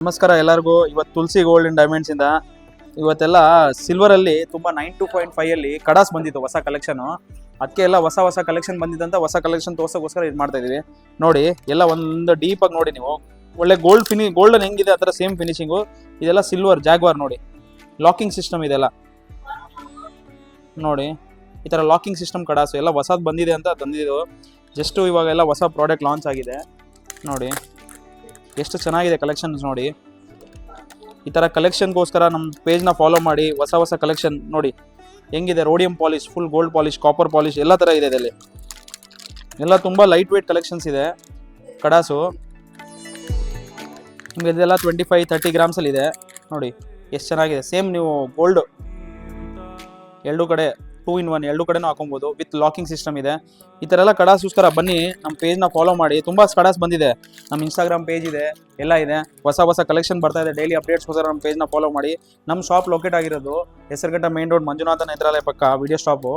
ನಮಸ್ಕಾರ ಎಲ್ಲರಿಗೂ. ಇವತ್ತು ತುಳಸಿ ಗೋಲ್ಡ್ ಅಂಡ್ ಡೈಮಂಡ್ಸ್ ಇಂದ ಇವತ್ತೆಲ್ಲ ಸಿಲ್ವರ್ ಅಲ್ಲಿ ತುಂಬಾ 9.5 ಅಲ್ಲಿ ಕಡಾಸ್ ಬಂದಿತ್ತು ಹೊಸ ಕಲೆಕ್ಷನ್. ಅದಕ್ಕೆ ಎಲ್ಲ ಹೊಸ ಕಲೆಕ್ಷನ್ ಬಂದಿದ್ದಂತ ಹೊಸ ಕಲೆಕ್ಷನ್ ತೋರ್ಸೋಕ್ಕೋಸ್ಕರ ಇದು ಮಾಡ್ತಾ ಇದೀವಿ. ನೋಡಿ ಎಲ್ಲ ಒಂದು ಡೀಪ್ ಆಗಿ ನೋಡಿ ನೀವು. ಒಳ್ಳೆ ಗೋಲ್ಡನ್ ಹೆಂಗಿದೆ ಆ ಥರ ಸೇಮ್ ಫಿನಿಶಿಂಗು. ಇದೆಲ್ಲ ಸಿಲ್ವರ್ ಜಾಗ್ವಾರ್ ನೋಡಿ, ಲಾಕಿಂಗ್ ಸಿಸ್ಟಮ್ ಇದೆಲ್ಲ ನೋಡಿ. ಈ ಥರ ಲಾಕಿಂಗ್ ಸಿಸ್ಟಮ್ ಕಡಾಸು ಎಲ್ಲ ಹೊಸದು ಬಂದಿದೆ ಅಂತ ತಂದಿದ್ದು. ಜಸ್ಟ್ ಇವಾಗೆಲ್ಲ ಹೊಸ ಪ್ರಾಡಕ್ಟ್ ಲಾಂಚ್ ಆಗಿದೆ ನೋಡಿ. ಎಷ್ಟು ಚೆನ್ನಾಗಿದೆ ಕಲೆಕ್ಷನ್ಸ್ ನೋಡಿ. ಈ ಥರ ಕಲೆಕ್ಷನ್ಗೋಸ್ಕರ ನಮ್ಮ ಪೇಜ್ನ ಫಾಲೋ ಮಾಡಿ. ಹೊಸ ಕಲೆಕ್ಷನ್ ನೋಡಿ ಹೆಂಗಿದೆ. Rhodium polish, full gold polish, copper polish ಎಲ್ಲ ಥರ ಇದೆ ಇದರಲ್ಲಿ. ಎಲ್ಲ ತುಂಬ ಲೈಟ್ ವೇಟ್ ಕಲೆಕ್ಷನ್ಸ್ ಇದೆ ಕಡಾಸು. ನಿಮಗೆ ಇದೆಲ್ಲ 25-30 ಗ್ರಾಮ್ಸಲ್ಲಿ ಇದೆ ನೋಡಿ. ಎಷ್ಟು ಚೆನ್ನಾಗಿದೆ. ಸೇಮ್ ನೀವು ಗೋಲ್ಡ್ ಎರಡು ಕಡೆ 2 in 1 ಎರಡು ಕಡೆನೂ ಹಾಕೊಬೋದು. ವಿತ್ ಲಾಕಿಂಗ್ ಸಿಸ್ಟಮ್ ಇದೆ. ಈ ಥರ ಎಲ್ಲ ಕಡಾಸ್ಗೋಸ್ಕರ ಬನ್ನಿ, ನಮ್ಮ ಪೇಜ್ನ ಫಾಲೋ ಮಾಡಿ. ತುಂಬ ಕಡಾಸ್ ಬಂದಿದೆ. ನಮ್ಮ ಇನ್ಸ್ಟಾಗ್ರಾಮ್ ಪೇಜ್ ಇದೆ, ಎಲ್ಲ ಇದೆ. ಹೊಸ ಕಲೆಕ್ಷನ್ ಬರ್ತಾ ಇದೆ. ಡೈಲಿ ಅಪ್ಡೇಟ್ಸ್ಗೋಸ್ಕರ ನಮ್ಮ ಪೇಜ್ನ ಫಾಲೋ ಮಾಡಿ. ನಮ್ಮ ಶಾಪ್ ಲೊಕೇಟ್ ಆಗಿರೋದು ಹೆಸರುಘಟ್ಟ ಮೇನ್ ರೋಡ್, ಮಂಜುನಾಥ ನೇತ್ರಾಲಯ ಪಕ್ಕ, ವಿಡಿಯೋ ಸ್ಟಾಪು.